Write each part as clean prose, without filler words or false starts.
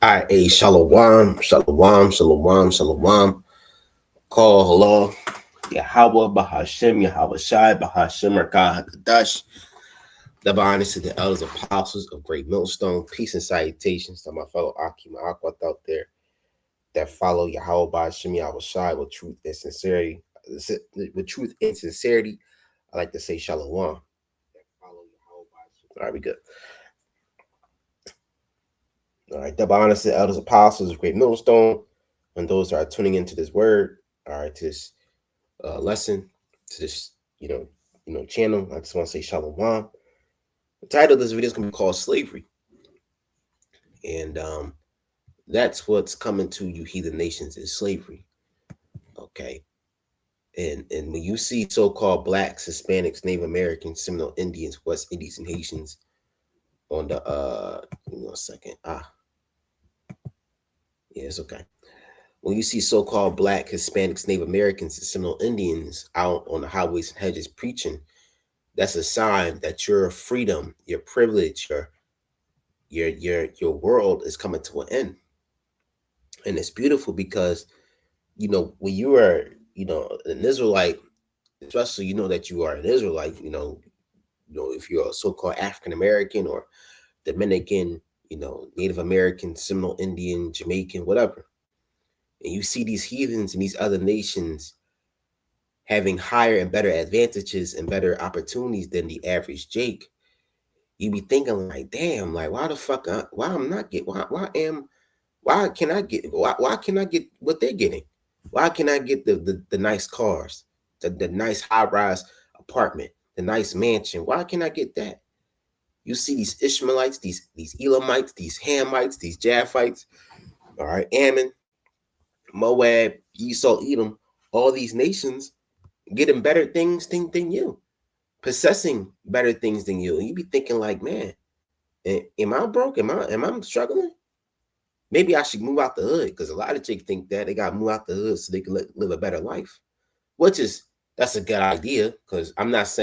Hey, shalom, shalom, shalom, shalom. Call hello. Yahweh Bahashem, Yahweh Shai, Bahashem, Rakah Kadash. Double honors to the elders apostles of Great Millstone. Peace and salutations to my fellow Akim Akwat out there that follow Yahweh Bahashem, Yahweh Shai with truth and sincerity. With truth and sincerity, I like to say shalom. All right, we good. All right, double honors to the elders apostles of Great Millstone. And those that are tuning into this word, all right, to this lesson, to this, channel. I just want to say shalom. The title of this video is going to be called Slavery. And that's what's coming to you heathen nations is slavery. Okay. And when you see so-called blacks, Hispanics, Native Americans, Seminole Indians, West Indies, and Haitians on the give me 1 second. Yeah, it's okay. When you see so-called black, Hispanics, Native Americans, and Seminole Indians out on the highways and hedges preaching, that's a sign that your freedom, your privilege, your world is coming to an end. And it's beautiful because when you are an Israelite, especially that you are an Israelite, if you're a so-called African American or Dominican, Native American, Seminole Indian, Jamaican, whatever, and you see these heathens and these other nations having higher and better advantages and better opportunities than the average Jake, you be thinking like, damn, like why the fuck, why I'm not get, why can I get, why can I get what they're getting? Why can I get the nice cars, the nice high rise apartment, the nice mansion? Why can I get that? You see these Ishmaelites, these Elamites, these Hamites, these Japhites, all right, Ammon, Moab, Esau, Edom, all these nations getting better things than you, possessing better things than you, and you be thinking like, man, am I broke? Am I struggling? Maybe I should move out the hood because a lot of chicks think that they got to move out the hood so they can live a better life, which is that's a good idea. Because I'm not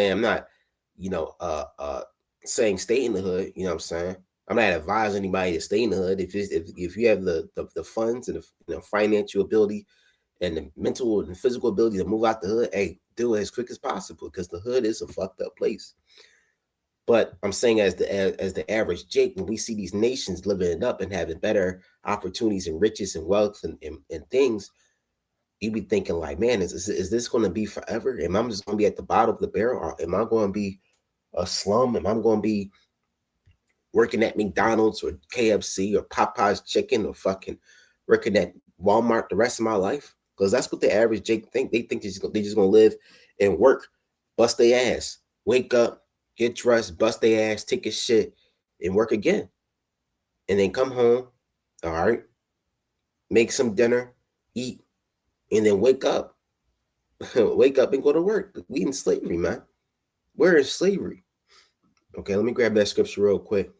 you know, uh, uh, saying stay in the hood. You know what I'm saying? I'm not advising anybody to stay in the hood. If you have the funds and the financial ability and the mental and physical ability to move out the hood, hey, do it as quick as possible because the hood is a fucked up place. But I'm saying as the average Jake, when we see these nations living it up and having better opportunities and riches and wealth and things, you be thinking like, man, is this going to be forever? Am I just going to be at the bottom of the barrel, or am I going to be a slum? Am I going to be working at McDonald's or KFC or Popeye's Chicken or fucking working at Walmart the rest of my life? Because that's what the average Jake think. They think they're just going to live and work, bust their ass, wake up, get dressed, bust their ass, take a shit, and work again. And then come home, all right, make some dinner, eat, and then wake up. Wake up and go to work. We in slavery, man. We're in slavery. Okay, let me grab that scripture real quick.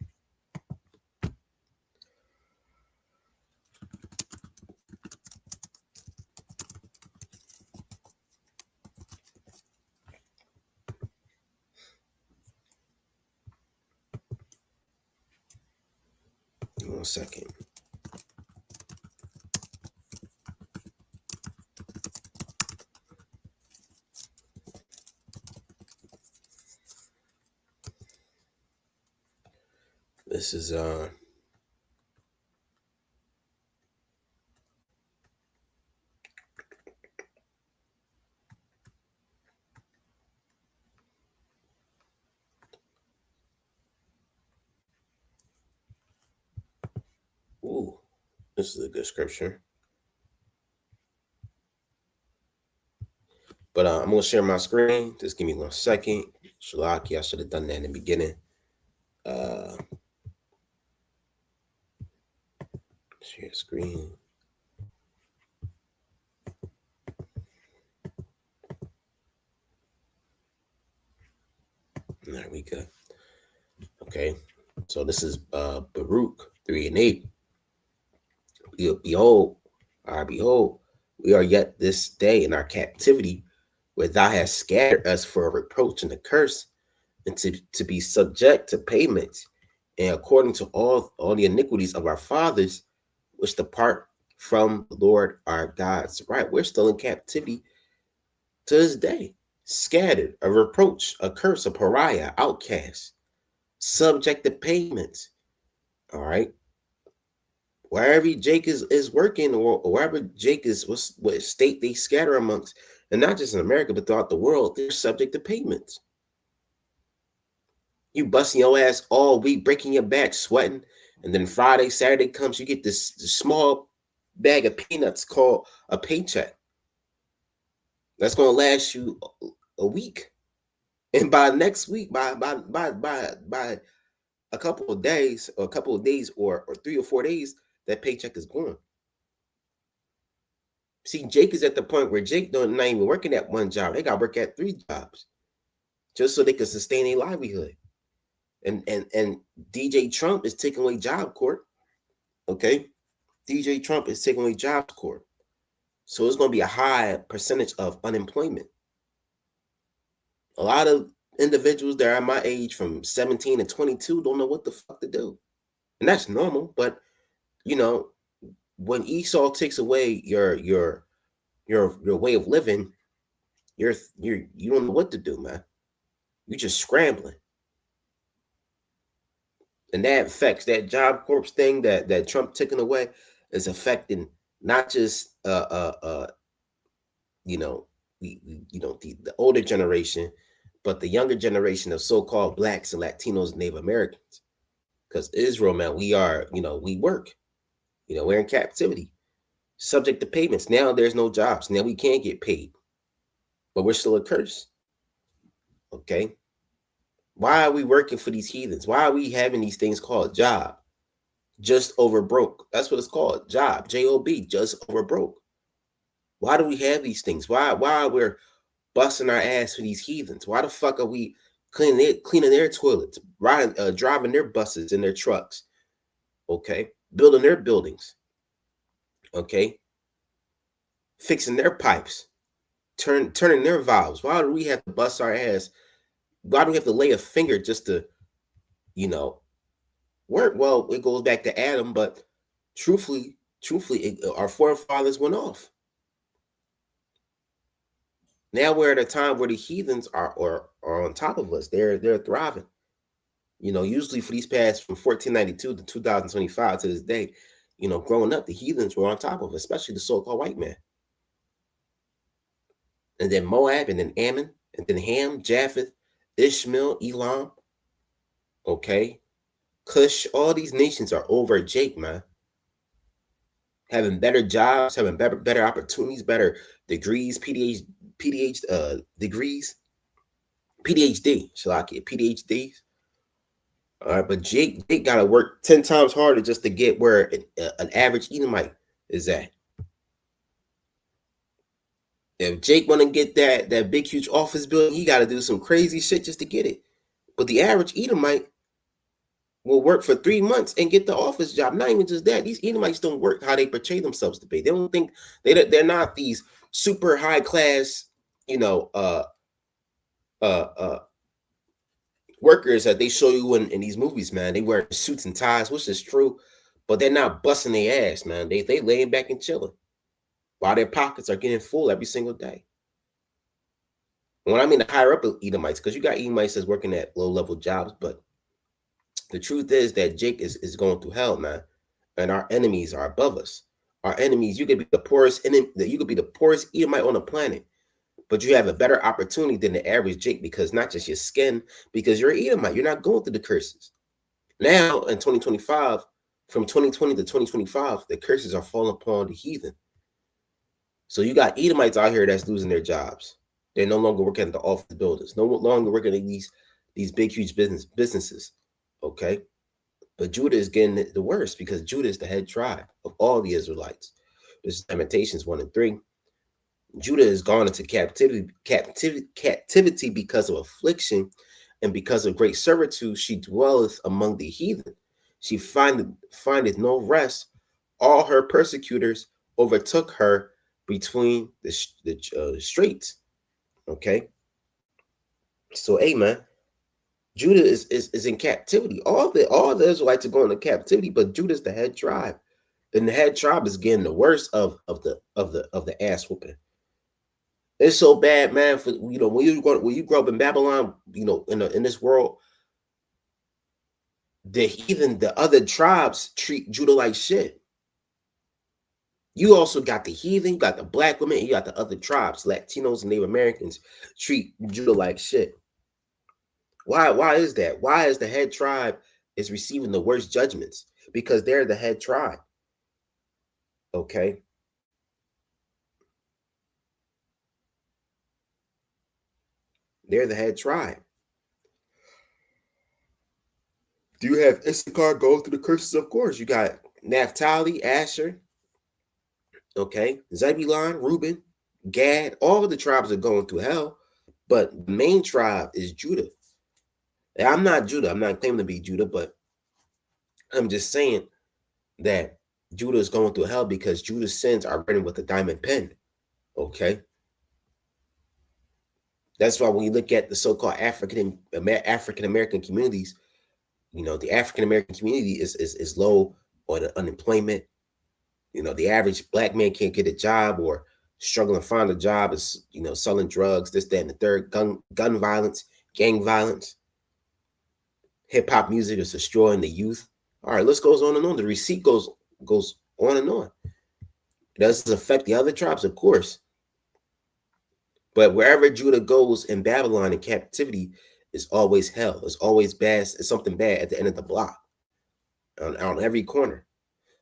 One second. This is ooh, this is a good scripture. But I'm gonna share my screen. Just give me 1 second. Shalaki, I should have done that in the beginning. Share screen. There we go. Okay, so this is Baruch 3:8. Behold, behold, we are yet this day in our captivity, where thou hast scattered us for a reproach and a curse, and to be subject to payments, and according to all the iniquities of our fathers, which depart from the Lord our gods. Right, we're still in captivity to this day, scattered, a reproach, a curse, a pariah, outcast, subject to payments. All right, wherever Jake is working, or wherever Jake is, what state they scatter amongst, and not just in America, but throughout the world, they're subject to payments. You busting your ass all week, breaking your back, sweating, and then Friday, Saturday comes, you get this small bag of peanuts called a paycheck. That's gonna last you a week, and by next week, by a couple of days, or 3 or 4 days, that paycheck is gone. See, Jake is at the point where Jake don't not even working at one job; they got to work at 3 jobs just so they can sustain their livelihood. And DJ Trump is taking away Job Corps. Okay, DJ Trump is taking away Job Corps, so it's going to be a high percentage of unemployment. A lot of individuals that are my age, from 17 to 22, don't know what the fuck to do, and that's normal. But you know, when Esau takes away your way of living, you don't know what to do, man. You're just scrambling, and that affects that Job Corps thing that Trump taking away is affecting not just you know the older generation, but the younger generation of so-called blacks and Latinos and Native Americans. Because Israel, man, we are, we work, we're in captivity, subject to payments. Now there's no jobs. Now we can't get paid, but we're still a curse. Okay. Why are we working for these heathens? Why are we having these things called job? Just over broke. That's what it's called. Job. J-O-B. Just over broke. Why do we have these things? Why are we busting our ass for these heathens? Why the fuck are we cleaning their toilets, driving their buses and their trucks? Okay. Building their buildings. Okay. Fixing their pipes. Turning their valves. Why do we have to bust our ass? Why do we have to lay a finger just to, work? Well, it goes back to Adam, but truthfully, our forefathers went off. Now we're at a time where the heathens are on top of us. They're thriving. Usually for these past, from 1492 to 2025 to this day, growing up, the heathens were on top of us, especially the so-called white man. And then Moab, and then Ammon, and then Ham, Japheth, Ishmael, Elam, okay, Cush. All these nations are over Jake, man. Having better jobs, having better opportunities, better degrees, PhD degrees, PhD, Shalaki, PhDs. All right, but Jake got to work 10 times harder just to get where an average Edomite is at. If Jake want to get that big, huge office building, he got to do some crazy shit just to get it. But the average Edomite will work for 3 months and get the office job. Not even just that. These Edomites don't work how they portray themselves to be. They don't think they're not these super high class, workers that they show you in these movies, man. They wear suits and ties, which is true, but they're not busting their ass, man. They laying back and chilling while their pockets are getting full every single day. When I mean the higher up Edomites, because you got Edomites that's working at low level jobs, but the truth is that Jake is going through hell, man, and our enemies are above us. Our enemies, you could be the poorest Edomite on the planet, but you have a better opportunity than the average Jake, because not just your skin, because you're an Edomite. You're not going through the curses. Now in 2025, from 2020 to 2025, the curses are falling upon the heathen. So you got Edomites out here that's losing their jobs. They're no longer working at the office buildings, no longer working at these big, huge businesses. Okay. But Judah is getting the worst, because Judah is the head tribe of all the Israelites. This is Lamentations 1 and 3. Judah is gone into captivity because of affliction, and because of great servitude she dwelleth among the heathen. She findeth no rest. All her persecutors overtook her between the straits. Okay. So, amen. Judah is in captivity. All the Israelites are going into captivity, but Judah's the head tribe. And the head tribe is getting the worst of the ass whooping. It's so bad, man. For when you grow up in Babylon, in this world, the other tribes treat Judah like shit. You also got the heathen, you got the black women, and you got the other tribes, Latinos and Native Americans, treat Judah like shit. Why is that? Why is the head tribe is receiving the worst judgments? Because they're the head tribe. Okay. They're the head tribe. Do you have Issachar go through the curses? Of course. You got Naphtali, Asher, okay, Zebulon, Reuben, Gad. All of the tribes are going through hell, but the main tribe is Judah. And I'm not Judah. I'm not claiming to be Judah, but I'm just saying that Judah is going through hell because Judah's sins are written with a diamond pen. Okay. That's why when you look at the so-called African American communities, the African American community is low on unemployment. The average black man can't get a job or struggling to find a job, is selling drugs, this, that, and the third, gun violence, gang violence. Hip hop music is destroying the youth. All right, list goes on and on. The receipt goes on and on. Does this affect the other tribes? Of course. But wherever Judah goes in Babylon in captivity, is always hell. It's always bad. It's something bad at the end of the block, on every corner.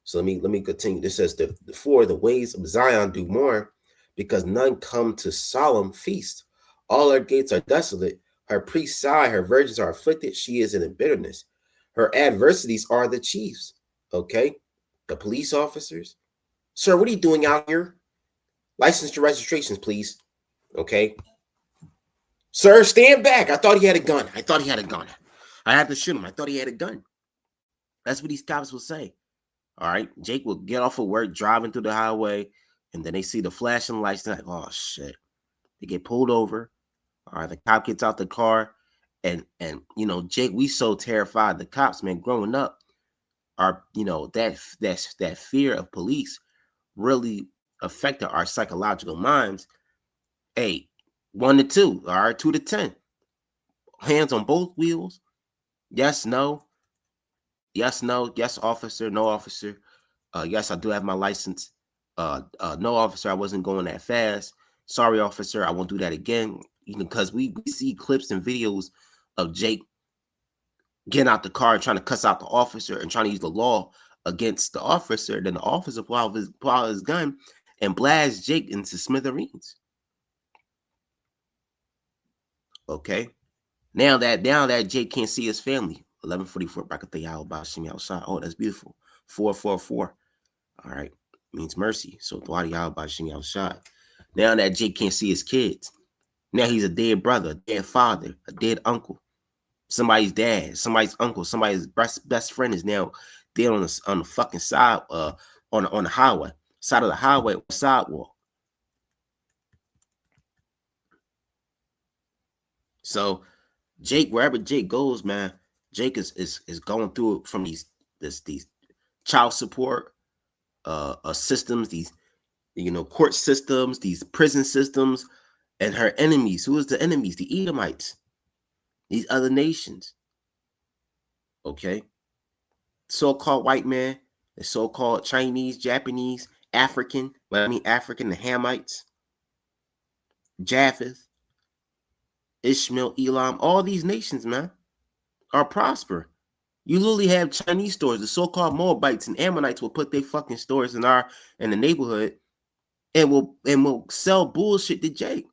So let me continue. This says the ways of Zion do more, because none come to solemn feast. All her gates are desolate. Her priests sigh. Her virgins are afflicted. She is in bitterness. Her adversities are the chiefs. Okay, the police officers. Sir, what are you doing out here? License your registrations, please. Okay. Sir, stand back. I thought he had a gun. I had to shoot him. I thought he had a gun. That's what these cops will say. All right. Jake will get off of work, driving through the highway, and then they see the flashing lights. They're like, oh, shit. They get pulled over. All right. The cop gets out the car. And Jake, we so terrified. The cops, man, growing up, are, that fear of police really affected our psychological minds. Hey, 1 to 2, all right, 2 to 10. Hands on both wheels. Yes, no. Yes, no. Yes, officer. No, officer. Yes, I do have my license. No, officer, I wasn't going that fast. Sorry, officer, I won't do that again. Because we see clips and videos of Jake getting out the car and trying to cuss out the officer and trying to use the law against the officer. Then the officer pull out his gun and blast Jake into smithereens. Okay. Now that Jake can't see his family. 1144 Brakatayao Bashimi outside. Oh, that's beautiful. 444. All right. Means mercy. So Dwadi Bashimi outside. Now that Jake can't see his kids. Now he's a dead brother, a dead father, a dead uncle. Somebody's dad, somebody's uncle, somebody's best friend is now dead on the fucking side, on the highway, side of the highway, sidewalk. So Jake, wherever Jake goes, man, Jake is going through it from these child support systems, these court systems, these prison systems, and her enemies. Who is the enemies? The Edomites, these other nations. Okay, so-called white man, the so-called Chinese, Japanese, African. Well, I mean African, the Hamites, Japheth, Ishmael, Elam. All these nations, man, are prosper. You literally have Chinese stores. The so-called Moabites and Ammonites will put their fucking stores in the neighborhood and will sell bullshit to Jake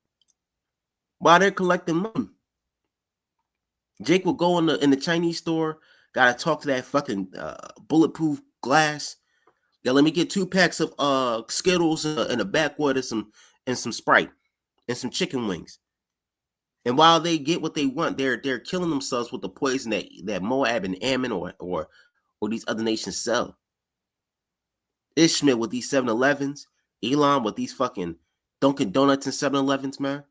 while they're collecting money. Jake will go in the Chinese store, gotta talk to that fucking bulletproof glass. Yeah, let me get 2 packs of Skittles and a backwater, and some Sprite and some chicken wings. And while they get what they want, they're killing themselves with the poison that Moab and Ammon or these other nations sell. Ishmael with these 7-Elevens, Elam with these fucking Dunkin' Donuts and 7-Elevens, man.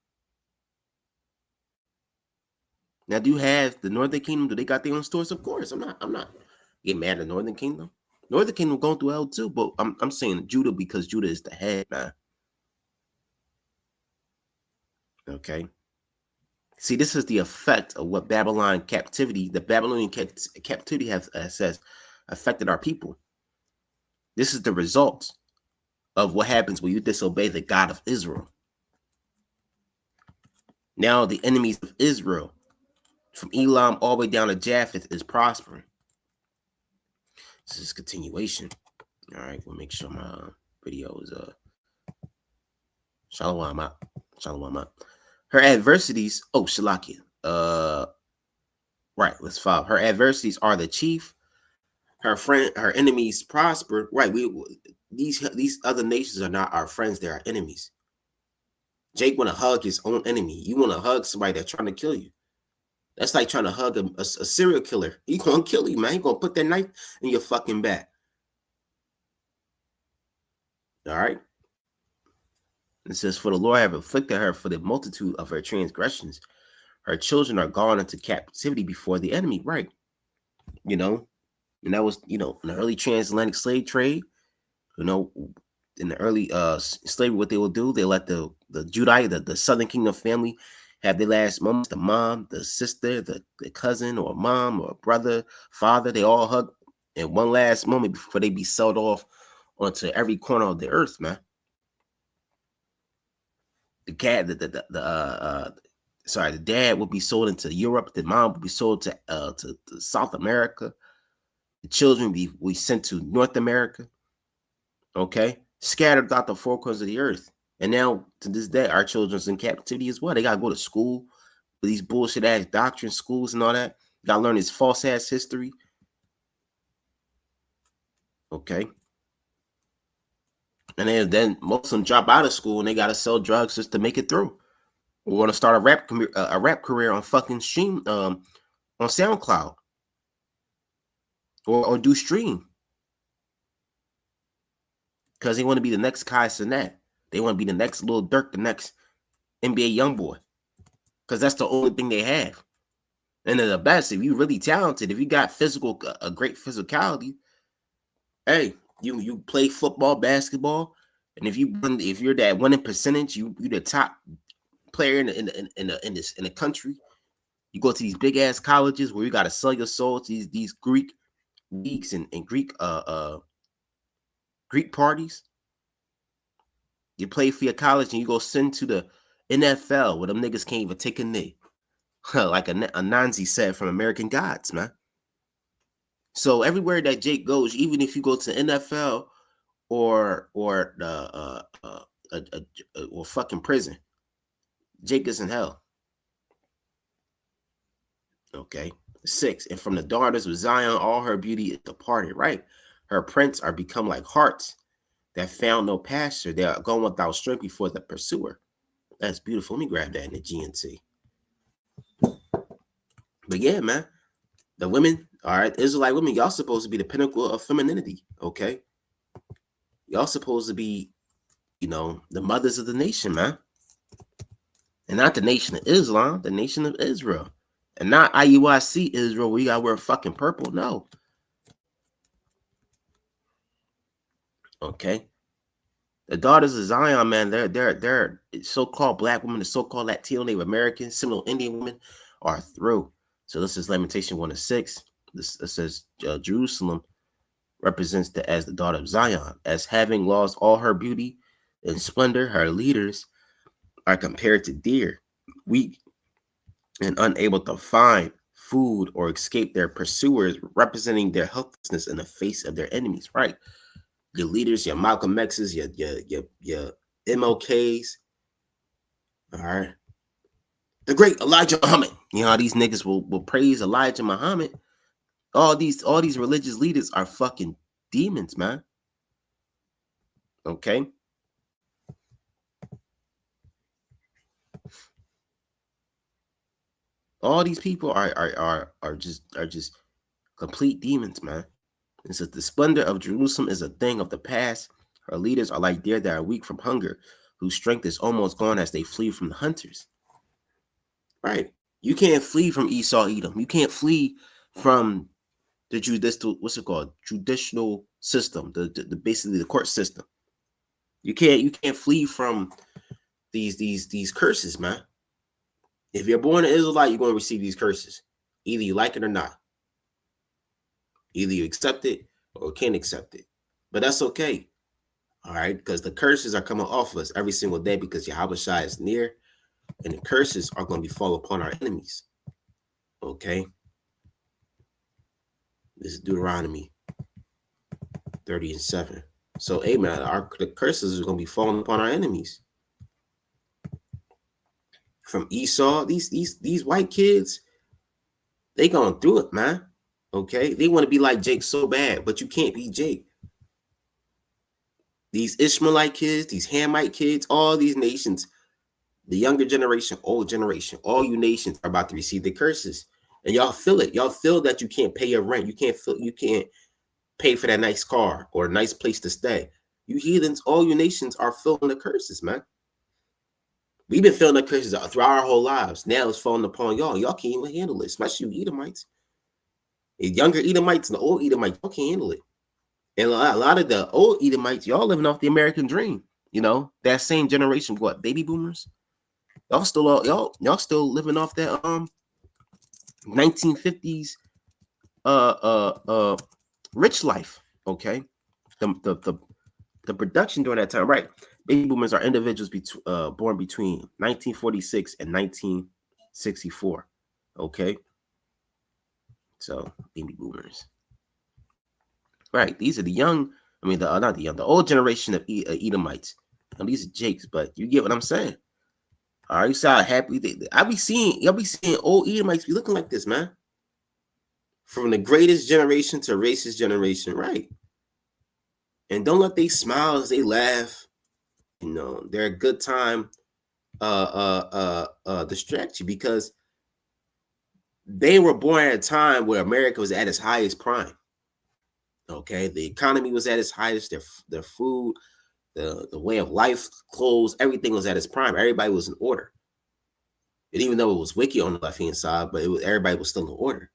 Now, do you have the Northern Kingdom? Do they got their own stores? Of course. I'm not getting mad at the Northern Kingdom. Northern Kingdom going through hell too, but I'm saying Judah because Judah is the head, man. Okay. See, this is the effect of what Babylon captivity, the Babylonian captivity has affected our people. This is the result of what happens when you disobey the God of Israel. Now the enemies of Israel, from Elam all the way down to Japheth, is prospering. This is continuation. All right, we'll make sure my video is Shalom out. Shalom out. Her adversities, Shalakia. Right, let's follow. Her adversities are the chief. Her enemies prosper. Right, these other nations are not our friends, they're our enemies. Jake want to hug his own enemy. You want to hug somebody that's trying to kill you. That's like trying to hug a serial killer. He gonna kill you, man. He gonna put that knife in your fucking back. All right. It says, "For the Lord have afflicted her for the multitude of her transgressions. Her children are gone into captivity before the enemy." Right. You know, and that was, in the early transatlantic slave trade. In the early slavery, what they will do, they let the Judite, the Southern Kingdom family, have their last moments. The mom, the sister, the cousin, or mom, or brother, father, they all hug in one last moment before they be sold off onto every corner of the earth, man. The cat, the dad would be sold into Europe. The mom would be sold to South America. The children we sent to North America. Okay, scattered throughout the four corners of the earth. And now to this day, our children's in captivity as well. They gotta go to school with these bullshit ass doctrine schools and all that. You gotta learn this false ass history. Okay. And then most of them drop out of school and they gotta sell drugs just to make it through. We want to start a rap career on fucking stream on SoundCloud or do stream because they want to be the next Kai Cenat. They want to be the next Lil Durk, the next NBA YoungBoy, because that's the only thing they have. And then the best, if you're really talented, if you got a great physicality, hey, you play football, basketball, and if you're that winning percentage, you're the top player in the country. You go to these big ass colleges where you got to sell your soul to these Greek leagues and Greek parties. You play for your college and you go send to the NFL where them niggas can't even take a knee. Like a Nanzi said from American Gods, man. So everywhere that Jake goes, even if you go to NFL or fucking prison, Jake is in hell. Okay. 6. And from the daughters of Zion, all her beauty is departed. Right. Her prints are become like hearts that found no pasture. They are going without strength before the pursuer. That's beautiful. Let me grab that in the GNT. But yeah, man, the women, all right, Israelite women, y'all supposed to be the pinnacle of femininity, okay? Y'all supposed to be, the mothers of the nation, man. And not the nation of Islam, the nation of Israel. And not IUIC Israel, where you gotta wear fucking purple. No. Okay. The daughters of Zion, man, they're so-called black women, the so-called Latino Native American, Seminole Indian women are through. So this is Lamentation 1:6. This says Jerusalem represents as the daughter of Zion, as having lost all her beauty and splendor. Her leaders are compared to deer, weak and unable to find food or escape their pursuers, representing their helplessness in the face of their enemies. Right. Your leaders, your Malcolm X's, your MLKs. All right. The great Elijah Muhammad. You know how these niggas will praise Elijah Muhammad. All these religious leaders are fucking demons, man. Okay. All these people are just complete demons, man. It says the splendor of Jerusalem is a thing of the past. Her leaders are like deer that are weak from hunger, whose strength is almost gone as they flee from the hunters. Right. You can't flee from Esau, Edom. You can't flee from the judicial, what's it called? Judicial system, the basically the court system. You can't flee from these curses, man. If you're born an Israelite, you're going to receive these curses. Either you like it or not. Either you accept it or can't accept it. But that's okay. All right, because the curses are coming off of us every single day because Yahweh Shai is near, and the curses are going to be fall upon our enemies. Okay. This is Deuteronomy 30:7. So, amen. The curses are going to be falling upon our enemies. From Esau, these white kids, they going through it, man. Okay, they want to be like Jake so bad, but you can't be Jake. These Ishmaelite kids, these Hamite kids, all these nations, the younger generation, old generation, all you nations are about to receive the curses, and y'all feel it. Y'all feel that you can't pay your rent. You can't pay for that nice car or a nice place to stay. You heathens, all you nations are feeling the curses, man. We've been feeling the curses throughout our whole lives. Now it's falling upon y'all. Y'all can't even handle it, especially you Edomites. The younger Edomites and the old Edomites, y'all can't handle it. And a lot of the old Edomites, y'all living off the American dream. You know, that same generation, what, baby boomers? Y'all still living off that 1950s rich life. Okay. The production during that time, right? Baby boomers are individuals born between 1946 and 1964. Okay. So baby boomers. Right. These are the young, I mean, not the young, the old generation of Edomites. And these are Jakes, but you get what I'm saying. All right, you see how happy y'all be seeing old Edomites be looking like this, man. From the greatest generation to racist generation, right? And don't let they smiles, they laugh. You know, they're a good time distract you because they were born at a time where America was at its highest prime. Okay, the economy was at its highest, their food, the way of life, clothes, everything was at its prime. Everybody was in order. And even though it was wicked on the left-hand side, but everybody was still in order.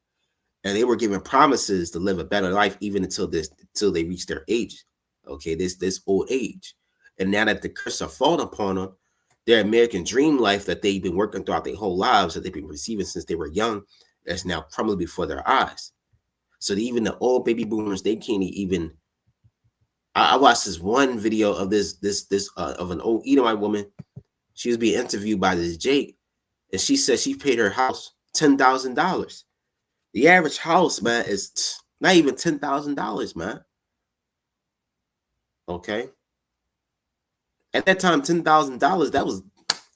And they were given promises to live a better life even until they reach their age. Okay, this old age. And now that the curse are falling upon them, their American dream life that they've been working throughout their whole lives, that they've been receiving since they were young, that's now crumbling before their eyes. So even the old baby boomers, they can't even. I watched this one video of this of an old Edomite woman. She was being interviewed by this Jake, and she said she paid her house $10,000. The average house, man, is not even $10,000, man. Okay. At that time, $10,000, that was,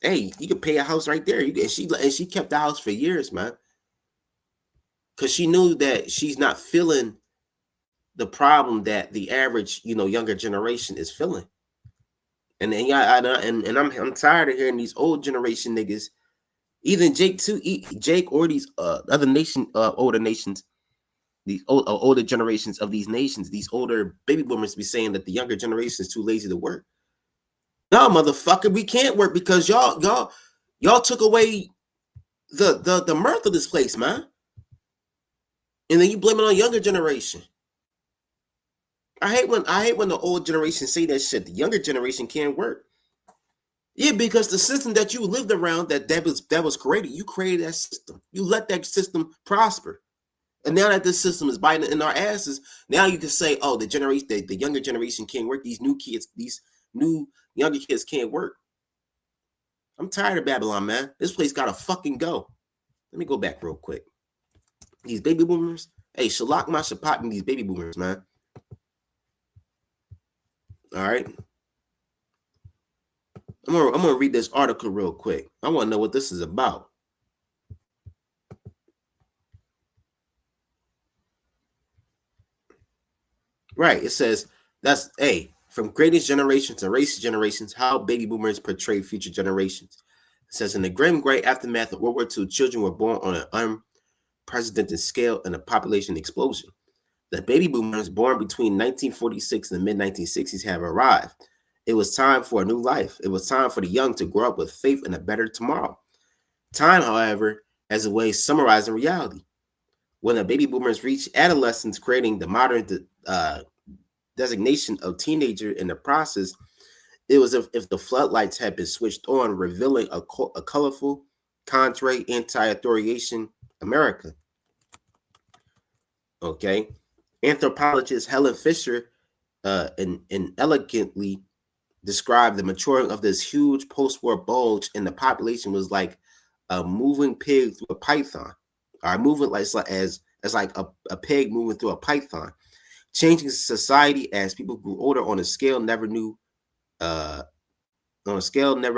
hey, you could pay a house right there. And she kept the house for years, man. Because she knew that she's not feeling the problem that the average, younger generation is feeling. And then I'm tired of hearing these old generation niggas, even Jake too, Jake or these other older nations, these older generations of these nations, these older baby boomers be saying that the younger generation is too lazy to work. No, motherfucker, we can't work because y'all took away the mirth of this place, man. And then you blame it on younger generation. I hate when the old generation say that shit. The younger generation can't work. Yeah, because the system that you lived around that was created, you created that system. You let that system prosper. And now that this system is biting in our asses, now you can say, oh, the younger generation can't work. These new kids, these new younger kids can't work. I'm tired of Babylon, man. This place gotta fucking go. Let me go back real quick. These baby boomers. Hey, Shalak Mashapat and these baby boomers, man. All right. I'm gonna read this article real quick. I want to know what this is about. Right. It says that's from greatest generation to racist generations, how baby boomers portray future generations. It says in the grim gray aftermath of World War II, children were born on an unprecedented scale and a population explosion. The baby boomers born between 1946 and the mid-1960s have arrived. It was time for a new life. It was time for the young to grow up with faith in a better tomorrow. Time, however, has a way of summarizing reality. when the baby boomers reached adolescence, creating the modern designation of teenager in the process, it was if the floodlights had been switched on, revealing a colorful, contrary, anti-authoritarian America. Okay. Anthropologist Helen Fisher and elegantly described the maturing of this huge post-war bulge, and the population was like a moving pig through a python. All right, moving like as like a pig moving through a python, changing society as people grew older on a scale never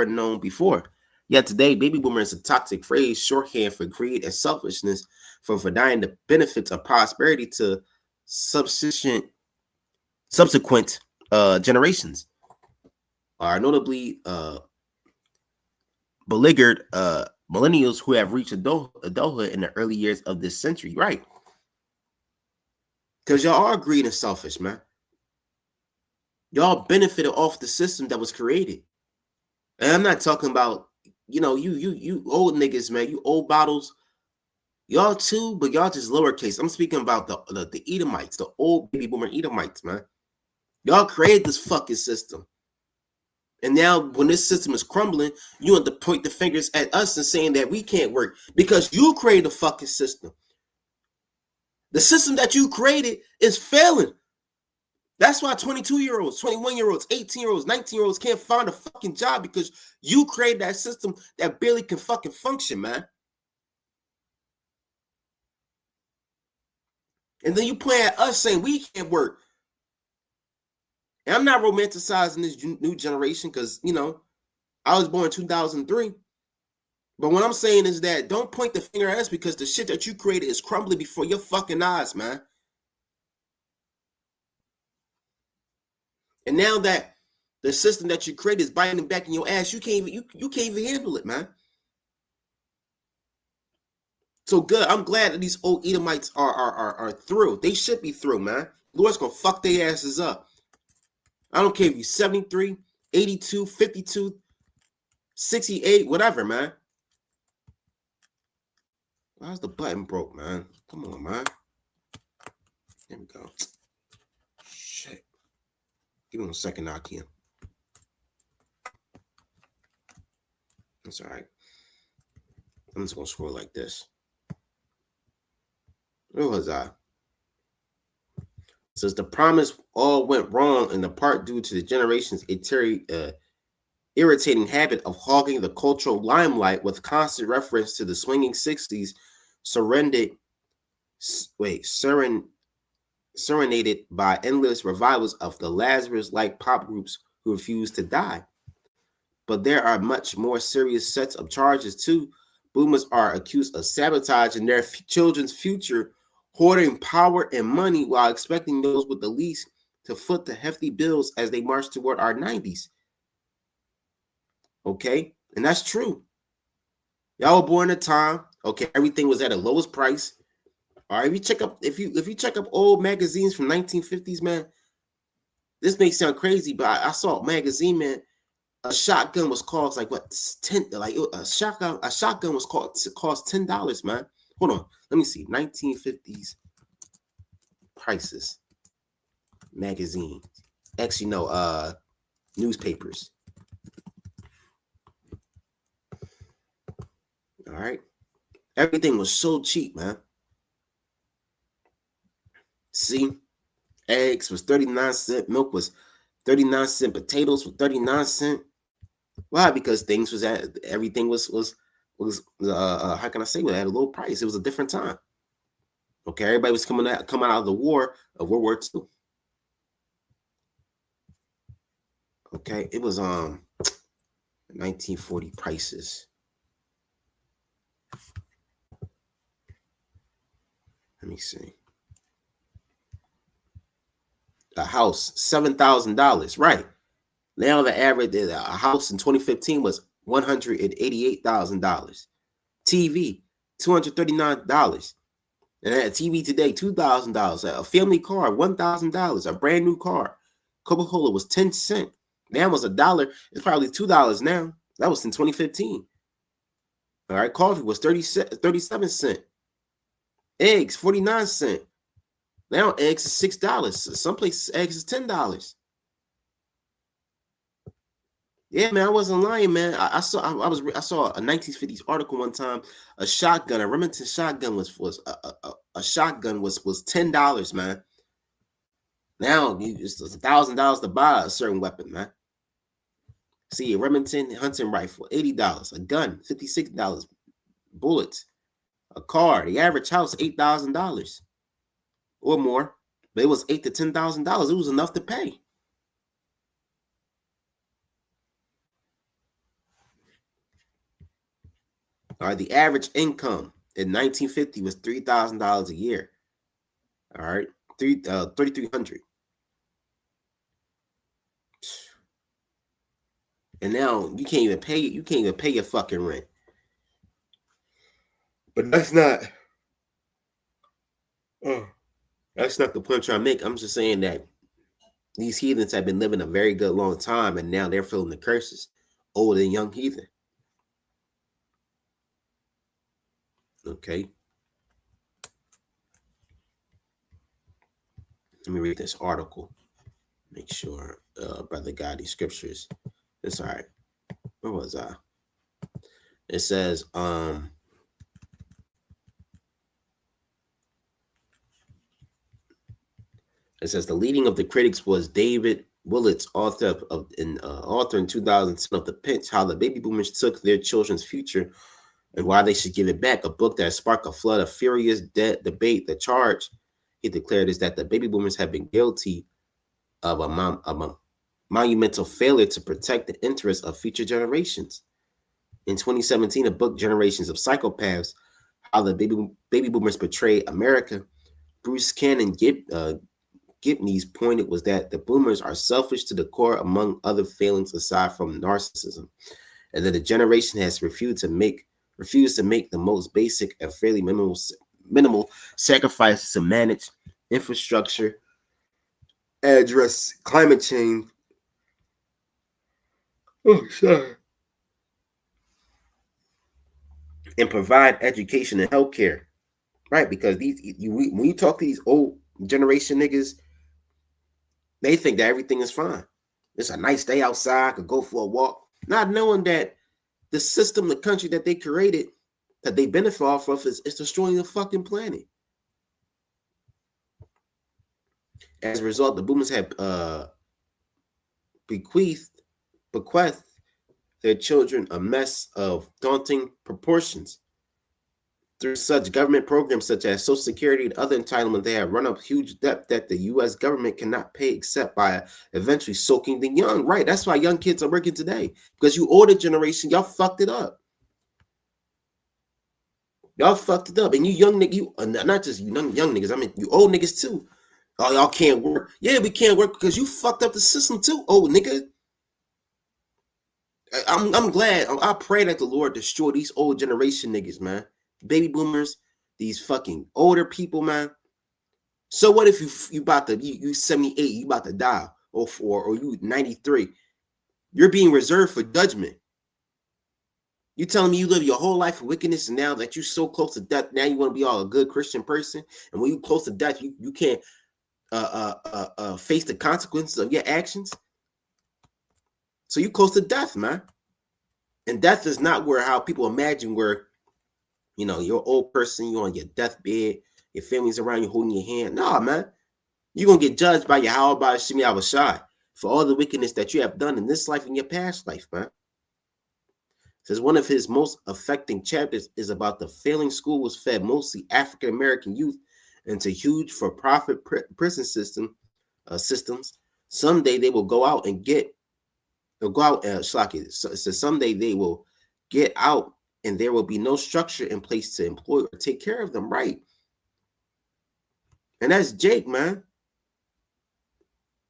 known before. Yet today, baby boomer is a toxic phrase, shorthand for greed and selfishness, for denying the benefits of prosperity to subsequent generations. Are notably beleaguered millennials who have reached adulthood in the early years of this century, right? Because y'all are greedy and selfish, man. Y'all benefited off the system that was created. And I'm not talking about, you old niggas, man, you old bottles. Y'all too, but y'all just lowercase. I'm speaking about the Edomites, the old baby boomer Edomites, man. Y'all created this fucking system. And now when this system is crumbling, you want to point the fingers at us and saying that we can't work because you created a fucking system. The system that you created is failing. That's why 22-year-olds, 21-year-olds, 18-year-olds, 19-year-olds can't find a fucking job, because you created that system that barely can fucking function, man. And then you point at us saying we can't work. And I'm not romanticizing this new generation because, I was born in 2003. But what I'm saying is that don't point the finger at us, because the shit that you created is crumbling before your fucking eyes, man. And now that the system that you created is biting back in your ass, you can't even handle it, man. So good. I'm glad that these old Edomites are through. They should be through, man. Lord's gonna fuck their asses up. I don't care if you're 73, 82, 52, 68, whatever, man. Why's the button broke, man? Come on, man. There we go. Shit. Give me a second, Akia. That's all right. I'm just gonna scroll like this. Where was I? Says the promise all went wrong in the part due to the generation's irritating habit of hogging the cultural limelight with constant reference to the swinging 60s serenaded by endless revivals of the Lazarus-like pop groups who refuse to die. But there are much more serious sets of charges too. Boomers are accused of sabotaging their children's future, hoarding power and money while expecting those with the least to foot the hefty bills as they march toward our 90s. Okay, and that's true. Y'all were born at a time. Okay, everything was at a lowest price. All right, if you check up old magazines from 1950s, man, this may sound crazy, but I saw a magazine, man. A shotgun was cost like what, 10? Like a shotgun was cost $10, man. Hold on, let me see. 1950s prices. Magazine. Actually, no, newspapers. All right. Everything was so cheap, man. See, eggs was 39 cents, milk was 39 cents, potatoes were 39 cents. Why? Because everything was how can I say, at a low price. It was a different time. Okay, everybody was coming out of the war of World War II. Okay, it was 1940 prices. Let me see. A house, $7,000, right? Now the average a house in 2015 was $188,000. TV, $239. And a TV today, $2,000. A family car, $1,000. A brand new car. Coca-Cola was 10 cents. Now was $1. It's probably $2 now. That was in 2015. All right, coffee was 37 cents. Eggs, 49 cents. Now eggs is $6. Some places eggs is $10. Yeah, man, I wasn't lying, man. I saw a 1950s article one time. A shotgun, a Remington shotgun was a shotgun was $10, man. Now it's $1,000 to buy a certain weapon, man. See, a Remington hunting rifle, $80. A gun, $56. Bullets, a car. The average house, $8,000 or more. But it was $8,000 to $10,000. It was enough to pay. All right, the average income in 1950 was $3,000 a year. All right, 3,300. And now you can't even pay. You can't even pay your fucking rent. But that's not. That's not the point I'm trying to make. I'm just saying that these heathens have been living a very good long time, and now they're feeling the curses. Old and young heathen. Okay. Let me read this article. Make sure, brother God, these scriptures. It's all right. Where was I? It says, the leading of the critics was David Willetts, author in 2010 of The Pinch: How the Baby Boomers Took Their Children's Future and Why They Should Give It Back, a book that sparked a flood of furious debate. The charge, he declared, is that the baby boomers have been guilty of a monumental failure to protect the interests of future generations. In 2017, a book, Generations of Psychopaths: How the Baby Boomers Betray America, Bruce Cannon Gibney's point was that the boomers are selfish to the core, among other failings aside from narcissism, and that the generation has refused to make the most basic and fairly minimal sacrifices to manage infrastructure, address climate change. Oh, sorry. And provide education and healthcare, right? Because when you talk to these old generation niggas, they think that everything is fine. It's a nice day outside, could go for a walk, not knowing that the system, the country that they created, that they benefit off of, is destroying the fucking planet. As a result, the boomers have bequeathed their children a mess of daunting proportions. Through such government programs such as Social Security and other entitlements, they have run up huge debt that the U.S. government cannot pay except by eventually soaking the young. Right, that's why young kids are working today, because you older generation, y'all fucked it up. Y'all fucked it up, and you young niggas, you not just you young niggas. I mean, you old niggas too. Oh, y'all can't work. Yeah, we can't work because you fucked up the system too, old nigga. I'm glad. I pray that the Lord destroy these old generation niggas, man. Baby boomers, these fucking older people, man. So what if you about to you 78, you about to die, or you 93? You're being reserved for judgment. You telling me you live your whole life of wickedness, and now that you're so close to death, now you want to be all a good Christian person, and when you close to death, you can't face the consequences of your actions. So you close to death, man. And death is not how people imagine, where you're an old person, you're on your deathbed, your family's around you holding your hand. No, man. You're gonna get judged by your how about Shimi Abashai for all the wickedness that you have done in this life and your past life, man. Says one of his most affecting chapters is about the failing school was fed mostly African American youth into huge for-profit prison systems. Someday they will go out and Shlaki. So someday they will get out and there will be no structure in place to employ or take care of them, right? And that's Jake, man.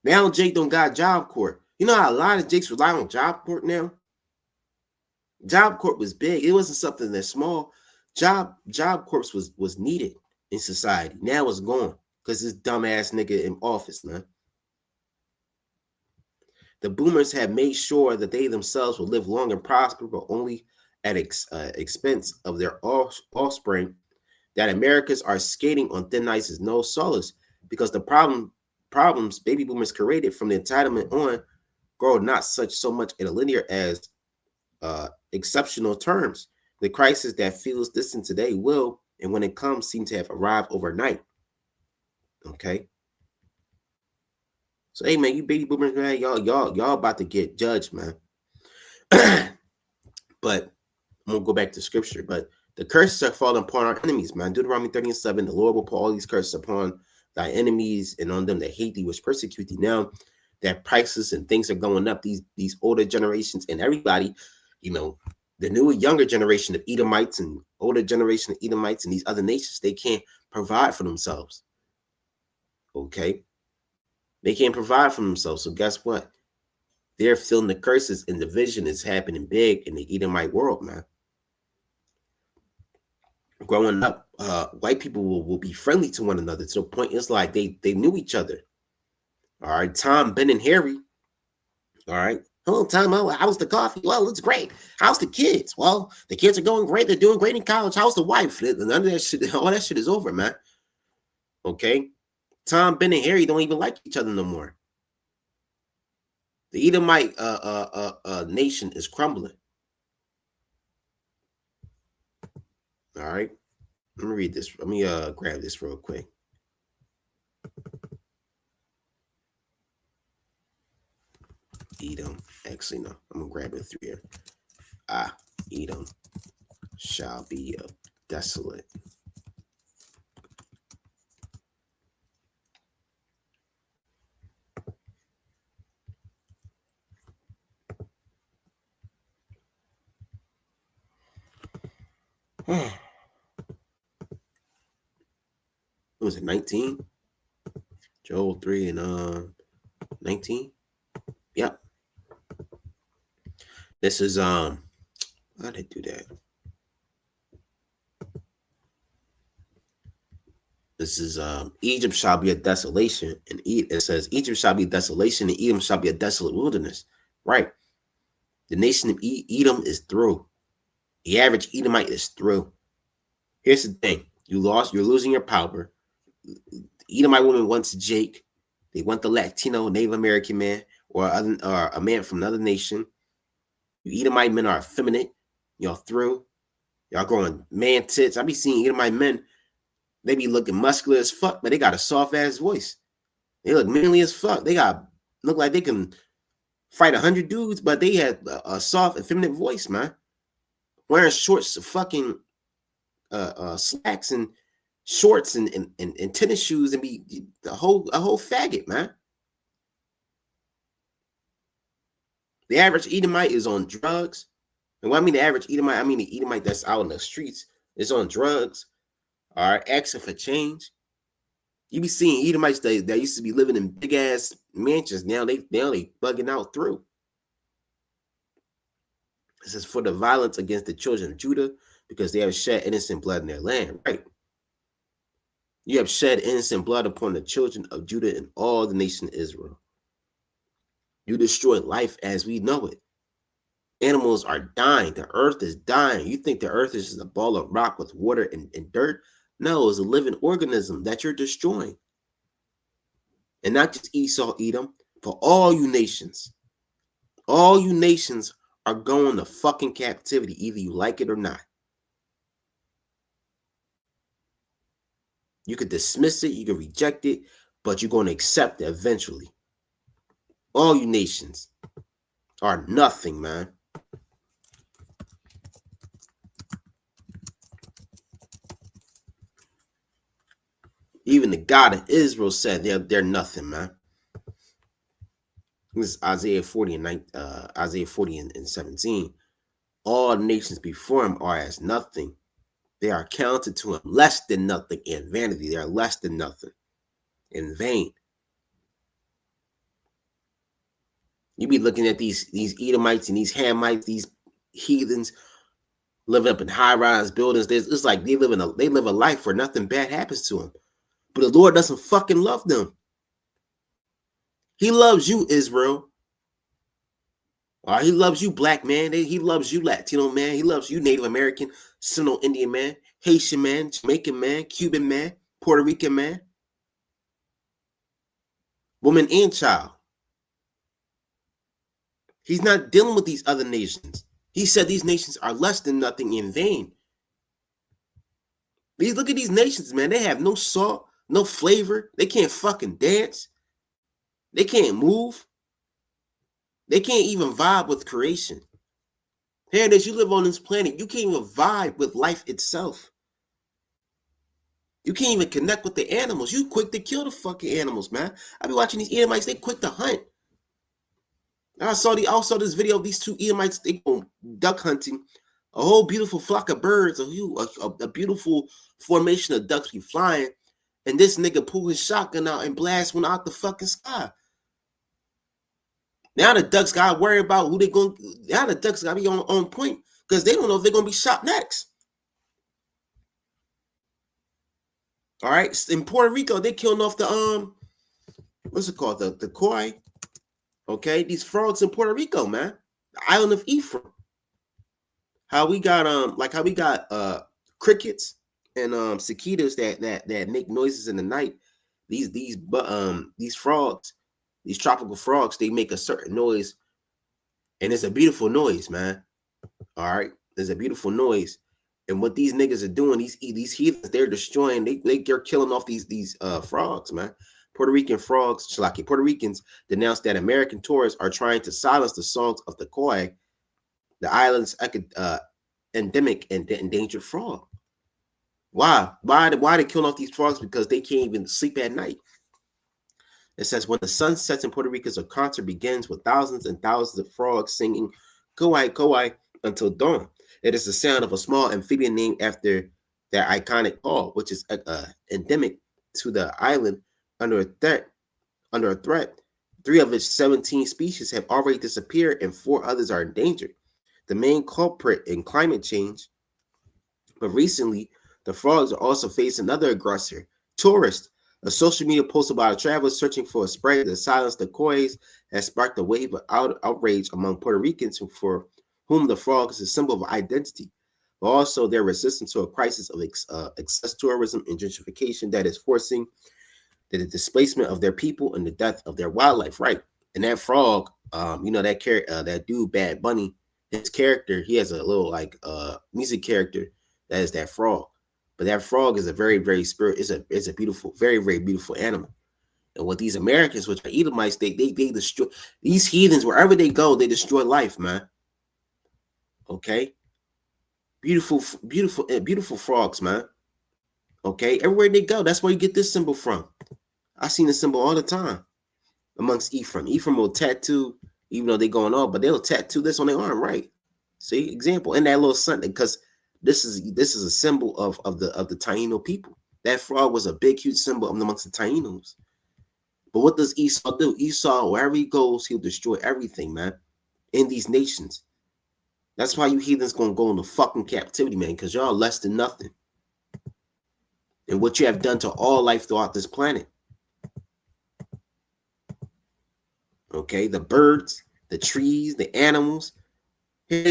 Now Jake don't got Job Corps. You know how a lot of Jakes rely on Job Corps now? Job Corps was big. It wasn't something that small. Job Corps was needed in society. Now it's gone because this dumbass nigga in office, man. The boomers have made sure that they themselves will live long and prosper, but only at expense of their offspring. That Americans are skating on thin ice is no solace, because the problems baby boomers created from the entitlement on grow not such so much in a linear as exceptional terms. The crisis that feels distant today will, and when it comes, seem to have arrived overnight. Okay. So hey man, you baby boomers, man, y'all about to get judged, man. But I'm gonna go back to scripture. But the curses are falling upon our enemies, man. Deuteronomy 30:7. The Lord will put all these curses upon thy enemies and on them that hate thee, which persecute thee. Now that prices and things are going up, these older generations and everybody, you know, the newer, younger generation of Edomites and older generation of Edomites and these other nations, they can't provide for themselves. Okay. They can't provide for themselves. So guess what? They're feeling the curses, and division is happening big in the Edomite world, man. Growing up, white people will be friendly to one another to the point it's like they knew each other. All right. Tom, Ben, and Harry. All right. Hello, Tom. How's the coffee? Well, it's great. How's the kids? Well, the kids are going great. They're doing great in college. How's the wife? None of that shit, all that shit is over, man. Okay. Tom, Ben, and Harry don't even like each other no more. The Edomite nation is crumbling. All right. Let me read this. Let me grab this real quick. Edom. Actually, no. I'm gonna grab it through here. Edom shall be desolate. What was it, 19? Joel 3 and 19? Yep. This is how did I do that? This is Egypt shall be a desolation, and it says Egypt shall be a desolation, and Edom shall be a desolate wilderness. Right. The nation of Edom is through. The average Edomite is through. Here's the thing: you're losing your power. The Edomite woman wants Jake. They want the Latino Native American man or a man from another nation. You Edomite men are effeminate. Y'all through. Y'all growing man tits. I be seeing Edomite men. They be looking muscular as fuck, but they got a soft ass voice. They look manly as fuck. They look like they can fight 100 dudes, but they had a soft, effeminate voice, man. Wearing shorts, fucking slacks and shorts and tennis shoes, and be a whole faggot, man. The average Edomite is on drugs. And when I mean the average Edomite, I mean the Edomite that's out in the streets is on drugs, all right, asking for change. You be seeing Edomites that used to be living in big ass mansions. Now they bugging out through. This is for the violence against the children of Judah, because they have shed innocent blood in their land, right? You have shed innocent blood upon the children of Judah and all the nation of Israel. You destroy life as we know it. Animals are dying. The earth is dying. You think the earth is just a ball of rock with water and dirt? No, it's a living organism that you're destroying. And not just Esau, Edom, for all you nations. All you nations are going to fucking captivity, either you like it or not. You could dismiss it, you could reject it, but you're going to accept it eventually. All you nations are nothing, man. Even the God of Israel said they're nothing, man. This is Isaiah 40 and 17. All nations before him are as nothing. They are counted to him less than nothing in vanity. They are less than nothing in vain. You be looking at these Edomites and these Hamites, these heathens living up in high-rise buildings. It's like they live a life where nothing bad happens to them. But the Lord doesn't fucking love them. He loves you, Israel. He loves you, black man. He loves you, Latino man. He loves you, Native American, Seminole Indian man. Haitian man, Jamaican man, Cuban man, Puerto Rican man, woman and child. He's not dealing with these other nations. He said these nations are less than nothing in vain. Look at these nations, man. They have no salt, no flavor. They can't fucking dance. They can't move. They can't even vibe with creation. Here it is, you live on this planet. You can't even vibe with life itself. You can't even connect with the animals. You quick to kill the fucking animals, man. I be watching these Edomites, they quick to hunt. I saw this video of these two Edomites, they go duck hunting. A whole beautiful flock of birds, a beautiful formation of ducks be flying. And this nigga pull his shotgun out and blast one out the fucking sky. Now the ducks got to worry about who they going. Now the ducks got to be on point because they don't know if they're going to be shot next. All right, in Puerto Rico, they killing off the what's it called, the koi. Okay, these frogs in Puerto Rico, man, the island of Ephraim. How we got crickets and cicadas that make noises in the night. These frogs, these tropical frogs, they make a certain noise, and it's a beautiful noise, man. All right, there's a beautiful noise, and what these niggas are doing, these heathens, they're destroying. They're killing off these frogs, man. Puerto Ricans denounced that American tourists are trying to silence the songs of the koi, the island's endemic and endangered frog. Why they killing off these frogs? Because they can't even sleep at night. It says when the sun sets in Puerto Rico, a concert begins with thousands and thousands of frogs singing "Koi Koi" until dawn. It is the sound of a small amphibian named after their iconic call, which is endemic to the island under a threat. 3 of its 17 species have already disappeared, and 4 others are endangered. The main culprit in climate change, but recently the frogs are also facing another aggressor, tourists. A social media post about a traveler searching for a spray to silence the kois has sparked a wave of outrage among Puerto Ricans for whom the frog is a symbol of identity, but also their resistance to a crisis of excess tourism and gentrification that is forcing the displacement of their people and the death of their wildlife. Right, and that frog, that dude Bad Bunny, his character, he has a little music character that is that frog. But that frog is a very, very it's a beautiful, very, very beautiful animal. And with these Americans, which are Edomites, they destroy these heathens wherever they go, they destroy life, man. Okay. Beautiful, beautiful, beautiful frogs, man. Okay, everywhere they go, that's where you get this symbol from. I seen this symbol all the time amongst Ephraim. Ephraim will tattoo, even though they're going on, but they'll tattoo this on their arm, right? See, example, in that little Sunday, because this is a symbol of the Taino people. That frog was a big, huge symbol amongst the Tainos. But what does Esau do? Esau, wherever he goes, he'll destroy everything, man, in these nations. That's why you heathens gonna go into fucking captivity, man, because y'all less than nothing. And what you have done to all life throughout this planet. Okay, the birds, the trees, the animals.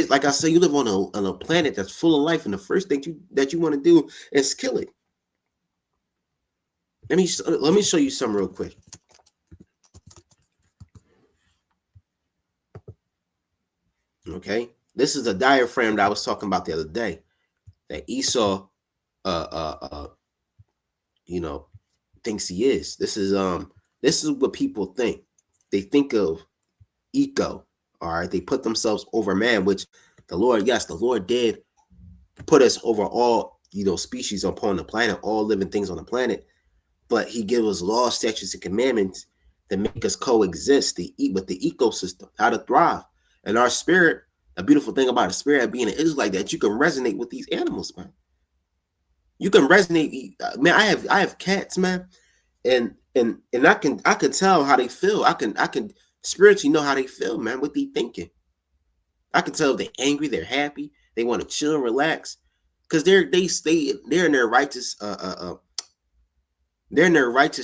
Like I said, you live on a planet that's full of life, and the first thing that you want to do is kill it. Let me show you something real quick. Okay, this is a diaphragm that I was talking about the other day that Esau, thinks he is. This is what people think. They think of ego. All right, they put themselves over man, which the Lord did put us over all, species upon the planet, all living things on the planet. But he gives us laws, statutes, and commandments that make us coexist with the ecosystem, how to thrive. And our spirit, a beautiful thing about a spirit being an Israelite, that you can resonate with these animals, man. You can resonate, man. I have cats, man, and I can tell how they feel. I can spiritually know how they feel, man, what they thinking. I can tell if they're angry, they're happy, they want to chill and relax, because they're in their righteous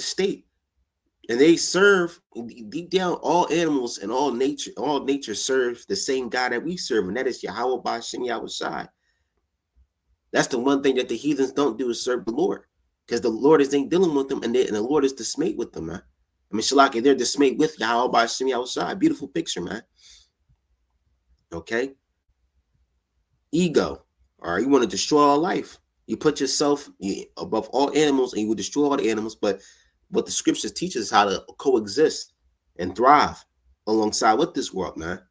state, and they serve deep down. All animals and all nature serve the same God that we serve, and that is Yahweh Ba'Shem Yahushai. That's the one thing that the heathens don't do is serve the Lord, because the Lord ain't dealing with them, and the Lord is dismayed with them, man. I mean, Shalaki, they're dismayed with Yahweh by Shemi outside. Beautiful picture, man. Okay, ego. All right, you want to destroy all life. You put yourself above all animals, and you will destroy all the animals. But what the scriptures teach us how to coexist and thrive alongside with this world, man.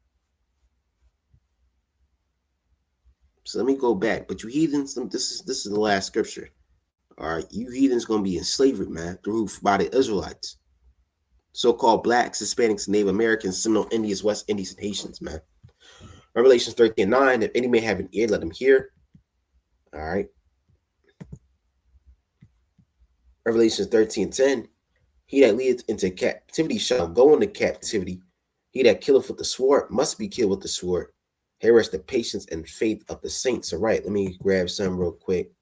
So let me go back. But you heathens, this is the last scripture. All right, you heathens gonna be in slavery, man, through by the Israelites, so-called blacks, Hispanics, Native Americans, Seminole Indians, West Indies, and Haitians, man. Revelations 13:9. If any may have an ear, let him hear. All right. Revelation 13:10. He that leadeth into captivity shall go into captivity. He that killeth with the sword must be killed with the sword. Here is the patience and faith of the saints. All right, let me grab some real quick.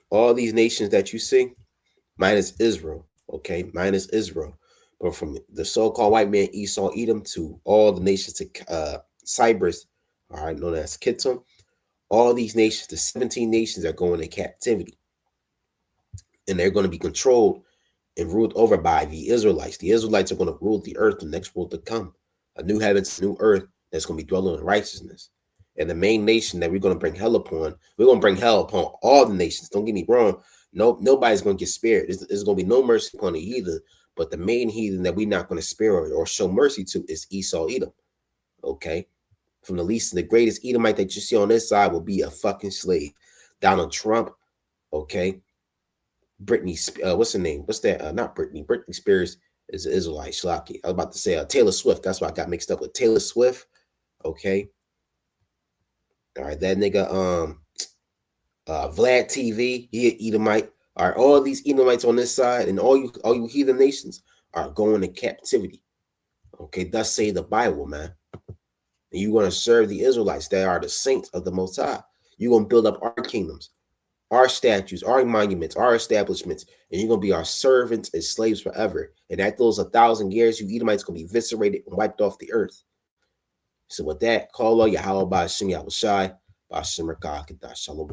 All these nations that you see, minus Israel, okay, minus Israel, but from the so-called white man Esau, Edom, to all the nations to Cyprus, all right, known as Kittim, all these nations, the 17 nations are going in captivity, and they're going to be controlled and ruled over by the Israelites. The Israelites are going to rule the earth, the next world to come, a new heavens, new earth that's going to be dwelling in righteousness. And the main nation that we're going to bring hell upon, we're going to bring hell upon all the nations. Don't get me wrong. Nobody's going to get spared. There's going to be no mercy upon the heathen. But the main heathen that we're not going to spare or show mercy to is Esau, Edom. Okay? From the least to the greatest Edomite that you see on this side will be a fucking slave. Donald Trump, okay? Britney, what's her name? What's that? Not Britney. Britney Spears is an Israelite. Shlaki. I was about to say Taylor Swift. That's why I got mixed up with Taylor Swift. Okay. All right, that nigga, Vlad TV, he an Edomite. All right, all these Edomites on this side, and all you heathen nations are going to captivity. Okay, thus say the Bible, man. And you're gonna serve the Israelites. They are the saints of the Most High. You're gonna build up our kingdoms, our statues, our monuments, our establishments, and you're gonna be our servants and slaves forever. And at those 1,000 years, you Edomites gonna be eviscerated and wiped off the earth. So with that, call all Yahweh by Hashem Yahushai, by Hashem Rakah, Shalom.